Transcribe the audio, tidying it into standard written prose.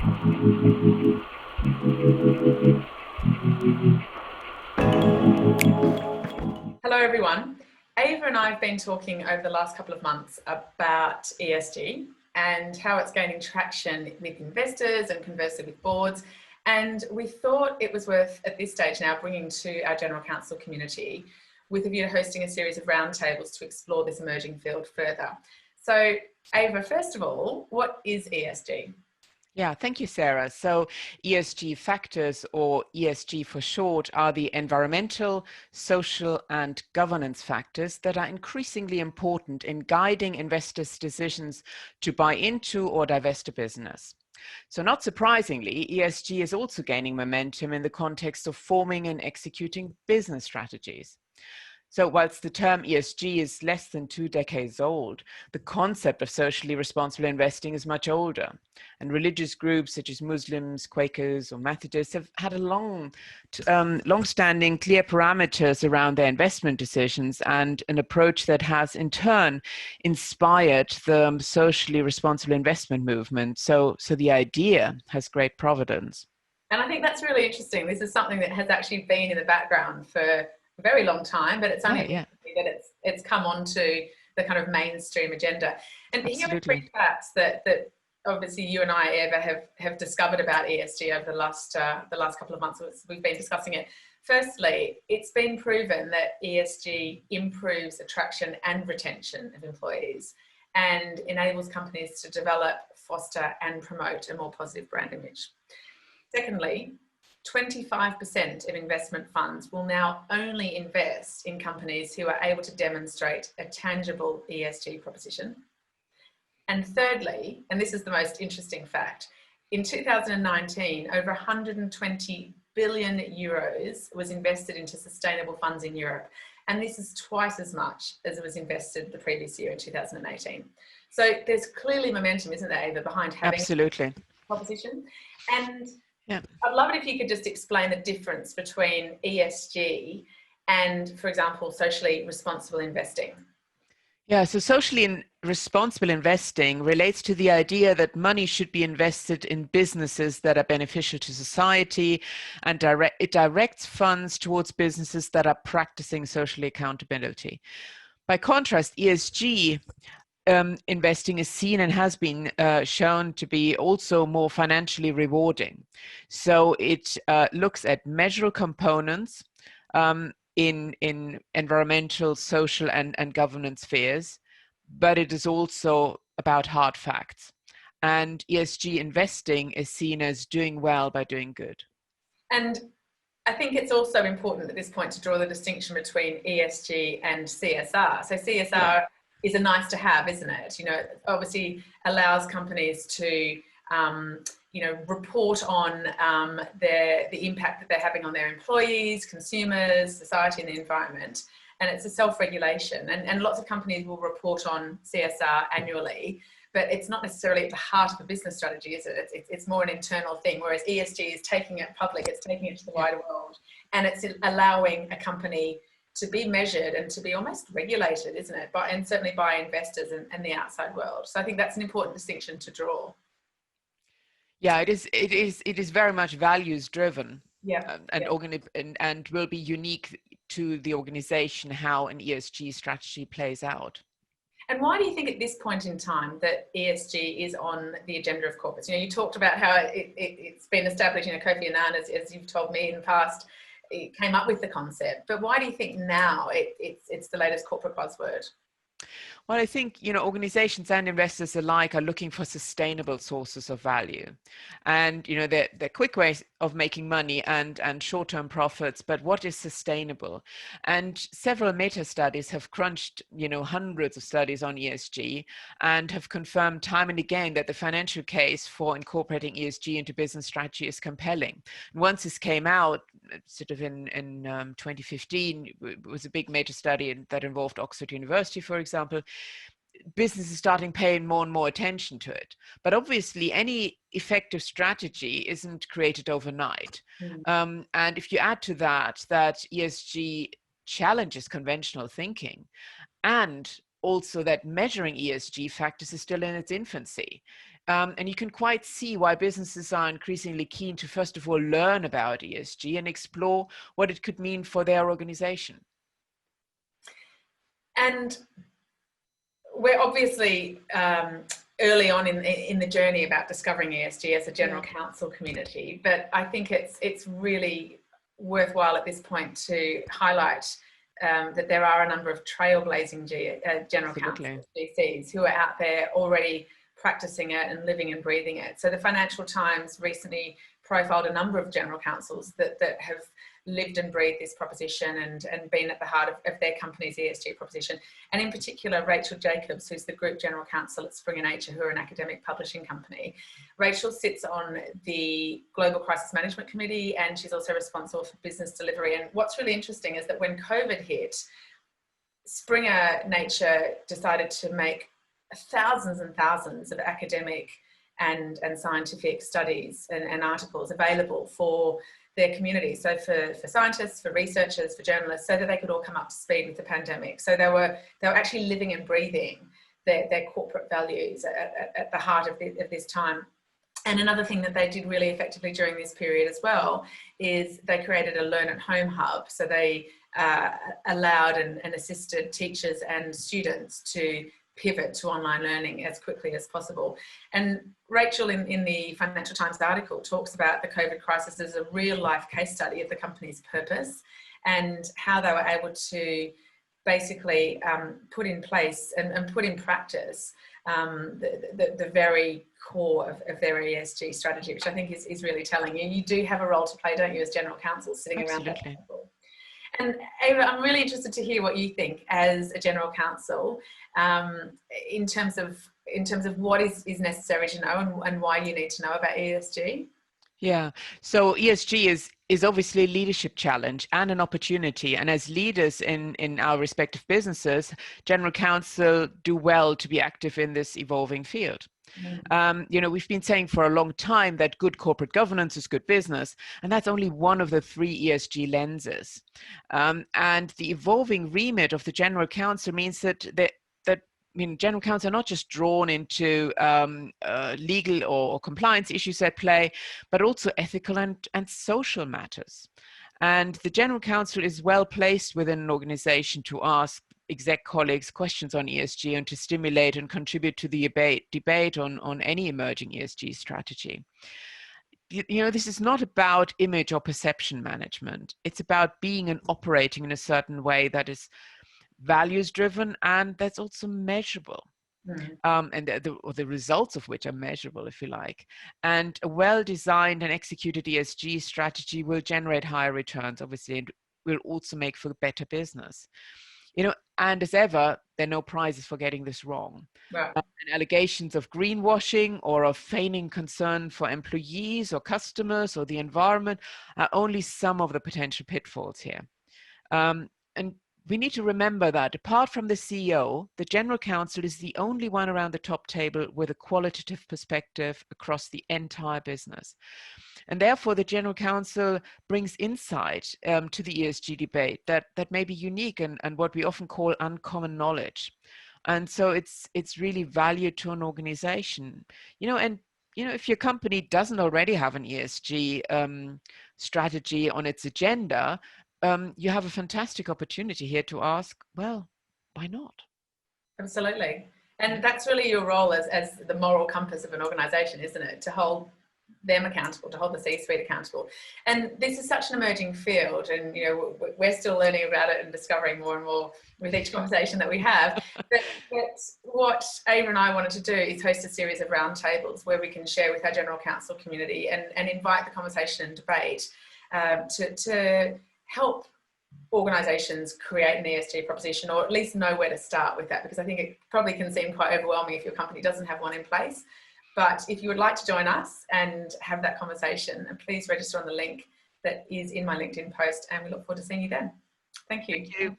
Hello everyone. Ava and I have been talking over the last couple of months about ESG and how it's gaining traction with investors and conversely with boards. And we thought it was worth, at this stage now, bringing to our General Counsel community with a view to hosting a series of roundtables to explore this emerging field further. So Ava, first of all, what is ESG? Yeah, thank you, Sarah. So ESG factors, or ESG for short, are the environmental, social, and governance factors that are increasingly important in guiding investors' decisions to buy into or divest a business. So not surprisingly, ESG is also gaining momentum in the context of forming and executing business strategies. So whilst the term ESG is less than 2 decades old, the concept of socially responsible investing is much older. And religious groups such as Muslims, Quakers, or Methodists have had a long-standing clear parameters around their investment decisions, and an approach that has in turn inspired the socially responsible investment movement. So the idea has great provenance. And I think that's really interesting. This is something that has actually been in the background for a very long time, but it's only that it's come onto the kind of mainstream agenda. And here are three facts that obviously you and I, Eva, have discovered about ESG over the last couple of months. We've been discussing it. Firstly, it's been proven that ESG improves attraction and retention of employees and enables companies to develop, foster, and promote a more positive brand image. Secondly, 25% of investment funds will now only invest in companies who are able to demonstrate a tangible ESG proposition. And thirdly, and this is the most interesting fact, in 2019, over 120 billion euros was invested into sustainable funds in Europe. And this is twice as much as it was invested the previous year in 2018. So there's clearly momentum, isn't there, Ava, behind having a proposition. And I'd love it if you could just explain the difference between ESG and, for example, socially responsible investing. Yeah, so socially responsible investing relates to the idea that money should be invested in businesses that are beneficial to society, and it directs funds towards businesses that are practicing social accountability. By contrast, ESG investing is seen and has been shown to be also more financially rewarding. So it looks at measurable components in environmental, social, and governance spheres, but it is also about hard facts. And ESG investing is seen as doing well by doing good. And I think it's also important at this point to draw the distinction between ESG and CSR. So CSR is a nice to have, isn't it? You know, it obviously allows companies to, report on the impact that they're having on their employees, consumers, society, and the environment. And it's a self-regulation. And lots of companies will report on CSR annually, but it's not necessarily at the heart of a business strategy, is it? It's more an internal thing, whereas ESG is taking it public, it's taking it to the wider world, and it's allowing a company to be measured and to be almost regulated, isn't it? And certainly by investors and the outside world. So I think that's an important distinction to draw. Yeah, it is very much values driven. And will be unique to the organization how an ESG strategy plays out. And why do you think at this point in time that ESG is on the agenda of corporates? You know, you talked about how it's been established, Kofi Annan, as you've told me in the past, it came up with the concept, but why do you think now it's the latest corporate buzzword? Well, I think, organizations and investors alike are looking for sustainable sources of value. And, they're quick ways of making money and short-term profits, but what is sustainable? And several meta-studies have crunched, hundreds of studies on ESG and have confirmed time and again that the financial case for incorporating ESG into business strategy is compelling. And once this came out, sort of in 2015, it was a big meta-study that involved Oxford University, for example. Businesses starting paying more and more attention to it. But obviously, any effective strategy isn't created overnight. And if you add to that ESG challenges conventional thinking, and also that measuring ESG factors is still in its infancy, And you can quite see why businesses are increasingly keen to, first of all, learn about ESG and explore what it could mean for their organization. And we're obviously early on in the journey about discovering ESG as a general counsel community, but I think it's really worthwhile at this point to highlight that there are a number of trailblazing general counsels, GCs, who are out there already practicing it and living and breathing it. So the Financial Times recently profiled a number of general counsels that have lived and breathed this proposition and been at the heart of their company's ESG proposition. And in particular, Rachel Jacobs, who's the Group General Counsel at Springer Nature, who are an academic publishing company. Rachel sits on the Global Crisis Management Committee, and she's also responsible for business delivery. And what's really interesting is that when COVID hit, Springer Nature decided to make thousands and thousands of academic and scientific studies and articles available for their community. So for scientists, for researchers, for journalists, so that they could all come up to speed with the pandemic. So they were actually living and breathing their corporate values at the heart of this time. And another thing that they did really effectively during this period as well is they created a Learn at Home hub. So they allowed and assisted teachers and students to pivot to online learning as quickly as possible. And Rachel in the Financial Times article talks about the COVID crisis as a real life case study of the company's purpose and how they were able to basically put in place and put in practice the very core of their ESG strategy, which I think is really telling. You do have a role to play, don't you, as general counsel sitting around that table. And Ava, I'm really interested to hear what you think as a general counsel in terms of what is necessary to know and why you need to know about ESG. Yeah, so ESG is obviously a leadership challenge and an opportunity. And as leaders in our respective businesses, general counsel do well to be active in this evolving field. We've been saying for a long time that good corporate governance is good business, and that's only one of the 3 ESG lenses. And the evolving remit of the general counsel means that general counsel are not just drawn into legal or compliance issues at play, but also ethical and social matters. And the general counsel is well placed within an organization to ask exec colleagues questions on ESG and to stimulate and contribute to the debate on any emerging ESG strategy. This is not about image or perception management. It's about being and operating in a certain way that is values driven and that's also measurable. And the results of which are measurable, if you like. And a well-designed and executed ESG strategy will generate higher returns, obviously, and will also make for better business. And as ever, there are no prizes for getting this wrong. Right. And allegations of greenwashing or of feigning concern for employees or customers or the environment are only some of the potential pitfalls here. And we need to remember that apart from the CEO, the general counsel is the only one around the top table with a qualitative perspective across the entire business. And therefore, the general counsel brings insight to the ESG debate that may be unique and what we often call uncommon knowledge. And so it's really valued to an organization. If your company doesn't already have an ESG strategy on its agenda, you have a fantastic opportunity here to ask, well, why not? Absolutely. And that's really your role as the moral compass of an organization, isn't it? To hold them accountable, to hold the C-suite accountable. And this is such an emerging field, and we're still learning about it and discovering more and more with each conversation that we have. But what Ava and I wanted to do is host a series of roundtables where we can share with our general counsel community and invite the conversation and debate to help organisations create an ESG proposition, or at least know where to start with that, because I think it probably can seem quite overwhelming if your company doesn't have one in place. But if you would like to join us and have that conversation, please register on the link that is in my LinkedIn post, and we look forward to seeing you then. Thank you. Thank you.